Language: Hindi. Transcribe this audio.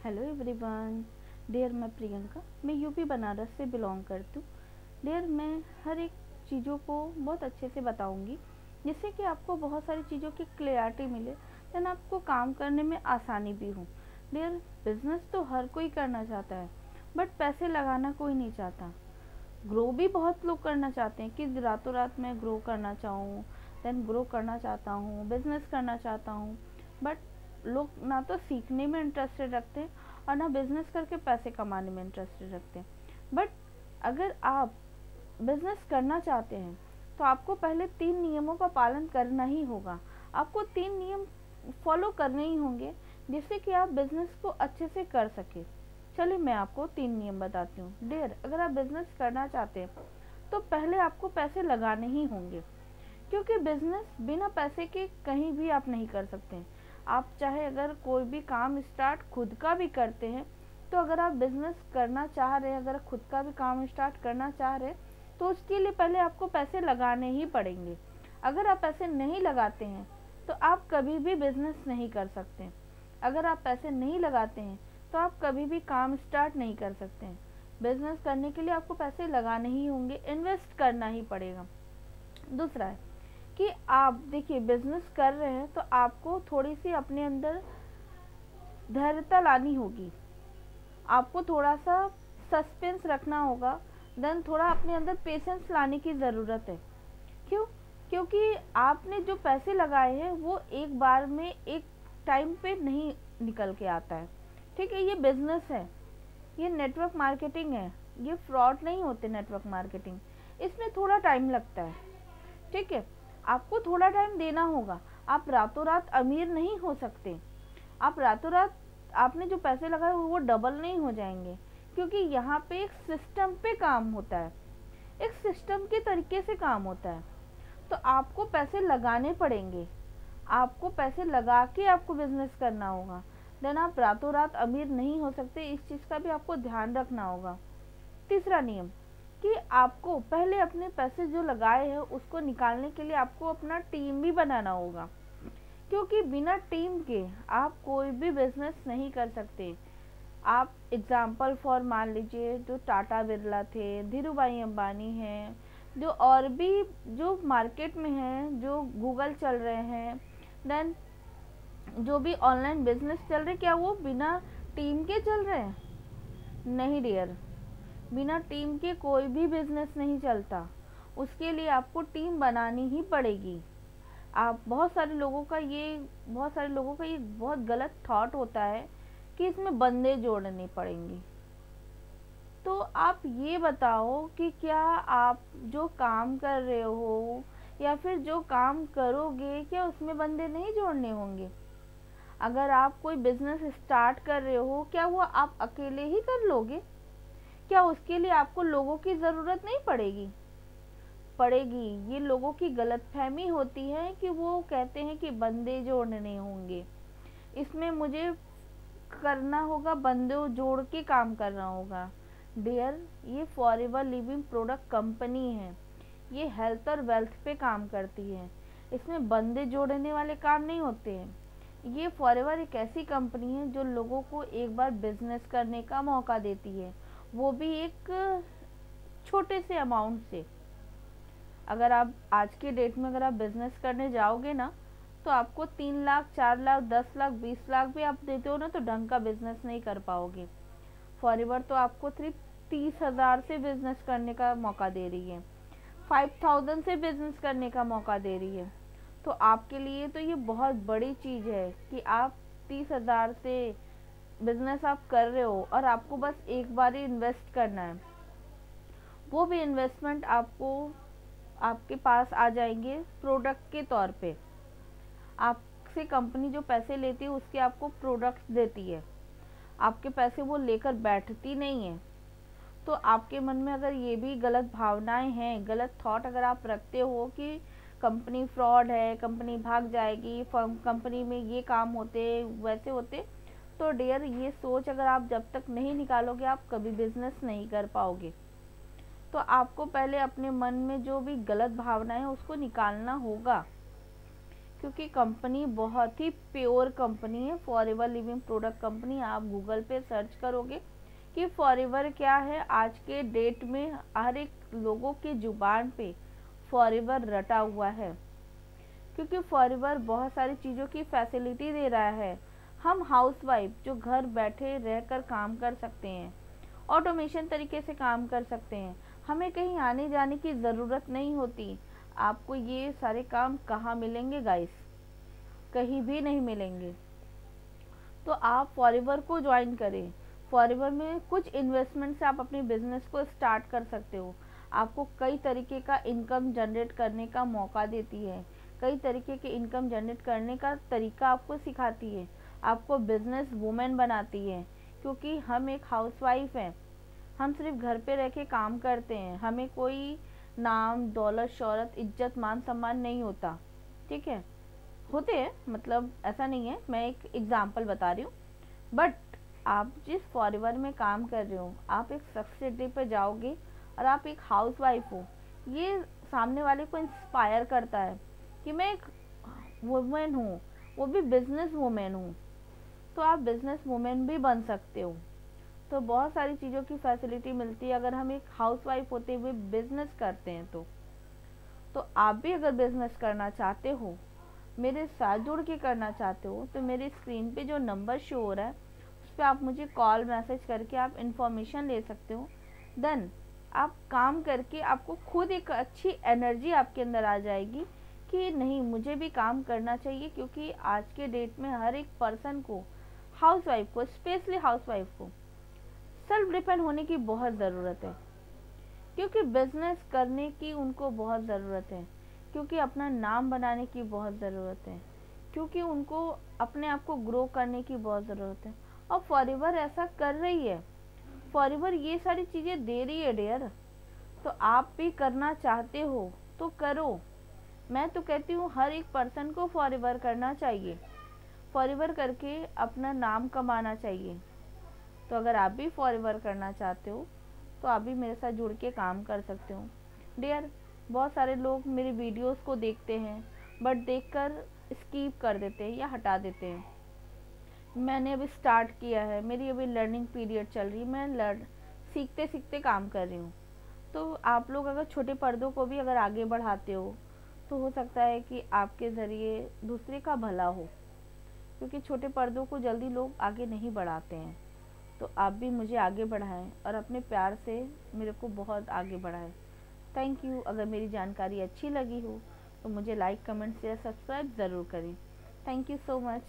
Hello everyone. डियर, मैं प्रियंका, मैं यूपी बनारस से बिलोंग करती हूँ। डियर, मैं हर एक चीज़ों को बहुत अच्छे से बताऊँगी जिससे कि आपको बहुत सारी चीज़ों की क्लियरिटी मिले, देन आपको काम करने में आसानी भी हो। डियर, बिजनेस तो हर कोई करना चाहता है, बट पैसे लगाना कोई नहीं चाहता। ग्रो भी बहुत लोग करना चाहते हैं कि रातों रात मैं ग्रो करना चाहूँ, देन ग्रो करना चाहता हूँ, बिजनेस करना चाहता हूँ। बट लोग ना तो सीखने में इंटरेस्टेड रखते हैं और ना बिजनेस करके पैसे कमाने में इंटरेस्टेड रखते हैं। बट अगर आप बिजनेस करना चाहते हैं तो आपको पहले 3 नियमों का पालन करना ही होगा। आपको 3 नियम फॉलो करने ही होंगे जिससे कि आप बिजनेस को अच्छे से कर सके। चलिए मैं आपको 3 नियम बताती हूँ। डियर, अगर आप बिजनेस करना चाहते हैं तो पहले आपको पैसे लगाने ही होंगे, क्योंकि बिजनेस बिना पैसे के कहीं भी आप नहीं कर सकते हैं। आप चाहे अगर कोई भी काम स्टार्ट खुद का भी करते हैं, तो अगर आप बिजनेस करना चाह रहे हैं, अगर खुद का भी काम स्टार्ट करना चाह रहे हैं, तो उसके लिए पहले आपको पैसे लगाने ही पड़ेंगे। अगर आप पैसे नहीं लगाते हैं तो आप कभी भी बिजनेस नहीं कर सकते। अगर आप पैसे नहीं लगाते हैं तो आप कभी भी काम स्टार्ट नहीं कर सकते हैं। बिजनेस करने के लिए आपको पैसे लगाने ही होंगे, इन्वेस्ट करना ही पड़ेगा। दूसरा है कि आप देखिए बिजनेस कर रहे हैं तो आपको थोड़ी सी अपने अंदर धैर्यता लानी होगी। आपको थोड़ा सा सस्पेंस रखना होगा, देन थोड़ा अपने अंदर पेशेंस लाने की ज़रूरत है। क्यों? क्योंकि आपने जो पैसे लगाए हैं वो एक बार में एक टाइम पे नहीं निकल के आता है। ठीक है, ये बिजनेस है, ये नेटवर्क मार्केटिंग है, ये फ्रॉड नहीं होते नेटवर्क मार्केटिंग। इसमें थोड़ा टाइम लगता है। ठीक है, आपको थोड़ा टाइम देना होगा। आप रातों रात अमीर नहीं हो सकते। आप रातों रात आपने जो पैसे लगाए वो डबल नहीं हो जाएंगे, क्योंकि यहाँ पे एक सिस्टम पे काम होता है, एक सिस्टम के तरीके से काम होता है। तो आपको पैसे लगाने पड़ेंगे, आपको पैसे लगा के आपको बिजनेस करना होगा। देन आप रातों रात अमीर नहीं हो सकते, इस चीज़ का भी आपको ध्यान रखना होगा। तीसरा नियम कि आपको पहले अपने पैसे जो लगाए हैं उसको निकालने के लिए आपको अपना टीम भी बनाना होगा, क्योंकि बिना टीम के आप कोई भी बिजनेस नहीं कर सकते। आप एग्जाम्पल फॉर मान लीजिए, जो टाटा बिरला थे, धीरू भाई अंबानी हैं, जो और भी जो मार्केट में हैं, जो गूगल चल रहे हैं, देन जो भी ऑनलाइन बिजनेस चल रहे, क्या वो बिना टीम के चल रहे हैं? नहीं डियर, बिना टीम के कोई भी बिजनेस नहीं चलता। उसके लिए आपको टीम बनानी ही पड़ेगी। आप बहुत सारे लोगों का ये बहुत गलत थॉट होता है कि इसमें बंदे जोड़ने पड़ेंगे। तो आप ये बताओ कि क्या आप जो काम कर रहे हो या फिर जो काम करोगे, क्या उसमें बंदे नहीं जोड़ने होंगे? अगर आप कोई बिजनेस स्टार्ट कर रहे हो, क्या वो आप अकेले ही कर लोगे? क्या उसके लिए आपको लोगों की ज़रूरत नहीं पड़ेगी? पड़ेगी। ये लोगों की गलतफहमी होती है कि वो कहते हैं कि बंदे जोड़ने होंगे, इसमें मुझे करना होगा, बंदे जोड़ के काम करना होगा। डियर, ये फॉरएवर लिविंग प्रोडक्ट कंपनी है, ये हेल्थ और वेल्थ पे काम करती है, इसमें बंदे जोड़ने वाले काम नहीं होते हैं। ये फॉरएवर एक ऐसी कंपनी है जो लोगों को एक बार बिजनेस करने का मौका देती है, वो भी एक छोटे से अमाउंट से। अगर आप आज के डेट में अगर आप बिजनेस करने जाओगे ना, तो आपको 3 लाख, 4 लाख, 10 लाख, 20 लाख भी आप देते हो ना, तो ढंग का बिजनेस नहीं कर पाओगे। फॉरएवर तो आपको सिर्फ 30,000 से बिजनेस करने का मौका दे रही है, 5,000 से बिजनेस करने का मौका दे रही है। तो आपके लिए तो ये बहुत बड़ी चीज़ है कि आप 30,000 से बिजनेस आप कर रहे हो और आपको बस एक बार ही इन्वेस्ट करना है। वो भी इन्वेस्टमेंट आपको आपके पास आ जाएंगे प्रोडक्ट के तौर पे। आपसे कंपनी जो पैसे लेती है उसके आपको प्रोडक्ट्स देती है, आपके पैसे वो लेकर बैठती नहीं है। तो आपके मन में अगर ये भी गलत भावनाएं हैं, गलत थॉट अगर आप रखते हो कि कंपनी फ्रॉड है, कंपनी भाग जाएगी, कंपनी में ये काम होते वैसे होते, तो डियर, ये सोच अगर आप जब तक नहीं निकालोगे आप कभी बिजनेस नहीं कर पाओगे। तो आपको पहले अपने मन में जो भी गलत भावना है उसको निकालना होगा, क्योंकि कंपनी बहुत ही प्योर कंपनी है, फॉरएवर लिविंग प्रोडक्ट कंपनी। आप गूगल पे सर्च करोगे कि फॉरएवर क्या है, आज के डेट में हर एक लोगों की जुबान पे फॉरएवर रटा हुआ है, क्योंकि फॉरएवर बहुत सारी चीज़ों की फैसिलिटी दे रहा है। हम हाउसवाइफ जो घर बैठे रहकर काम कर सकते हैं, ऑटोमेशन तरीके से काम कर सकते हैं, हमें कहीं आने जाने की ज़रूरत नहीं होती। आपको ये सारे काम कहाँ मिलेंगे गाइस? कहीं भी नहीं मिलेंगे। तो आप फॉरएवर को ज्वाइन करें। फॉरएवर में कुछ इन्वेस्टमेंट से आप अपने बिजनेस को स्टार्ट कर सकते हो। आपको कई तरीके का इनकम जनरेट करने का मौका देती है, कई तरीके के इनकम जनरेट करने का तरीका आपको सिखाती है, आपको बिजनेस वुमेन बनाती है। क्योंकि हम एक हाउसवाइफ हैं, हम सिर्फ घर पे रह के काम करते हैं, हमें कोई नाम दौलत शोहरत इज्जत मान सम्मान नहीं होता। ठीक है, होते हैं, मतलब ऐसा नहीं है, मैं एक एग्जांपल बता रही हूँ। बट आप जिस फॉरएवर में काम कर रहे हो, आप एक सक्सेस पे जाओगे और आप एक हाउसवाइफ हो, ये सामने वाले को इंस्पायर करता है कि मैं एक वुमेन हूँ, वो भी बिजनेस वुमेन हूँ, तो आप बिजनेस वुमेन भी बन सकते हो। तो बहुत सारी चीज़ों की फैसिलिटी मिलती है अगर हम एक हाउसवाइफ होते हुए बिजनेस करते हैं। तो आप भी अगर बिजनेस करना चाहते हो, मेरे साथ जुड़ के करना चाहते हो, तो मेरे स्क्रीन पे जो नंबर शो हो रहा है उस पर आप मुझे कॉल मैसेज करके आप इन्फॉर्मेशन ले सकते हो। देन आप काम करके आपको खुद एक अच्छी एनर्जी आपके अंदर आ जाएगी कि नहीं, मुझे भी काम करना चाहिए। क्योंकि आज के डेट में हर एक पर्सन को, हाउसवाइफ को, स्पेशली हाउसवाइफ को सेल्फ डिपेंड होने की बहुत ज़रूरत है। क्योंकि बिजनेस करने की उनको बहुत ज़रूरत है, क्योंकि अपना नाम बनाने की बहुत ज़रूरत है, क्योंकि उनको अपने आप को ग्रो करने की बहुत ज़रूरत है। और फॉरएवर ऐसा कर रही है, फॉरएवर ये सारी चीज़ें दे रही है डियर। तो आप भी करना चाहते हो तो करो। मैं तो कहती हूँ हर एक पर्सन को फॉरएवर करना चाहिए, फॉरएवर करके अपना नाम कमाना चाहिए। तो अगर आप भी फॉरएवर करना चाहते हो तो आप भी मेरे साथ जुड़ के काम कर सकते हो डियर। बहुत सारे लोग मेरे वीडियोस को देखते हैं बट देखकर स्किप कर देते हैं या हटा देते हैं। मैंने अभी स्टार्ट किया है, मेरी अभी लर्निंग पीरियड चल रही है, मैं सीखते सीखते काम कर रही हूँ। तो आप लोग अगर छोटे पर्दों को भी अगर आगे बढ़ाते हो तो हो सकता है कि आपके ज़रिए दूसरे का भला हो, क्योंकि छोटे पर्दों को जल्दी लोग आगे नहीं बढ़ाते हैं। तो आप भी मुझे आगे बढ़ाएं और अपने प्यार से मेरे को बहुत आगे बढ़ाएं। Thank you. अगर मेरी जानकारी अच्छी लगी हो तो मुझे लाइक, कमेंट, शेयर, सब्सक्राइब ज़रूर करें। Thank you so much.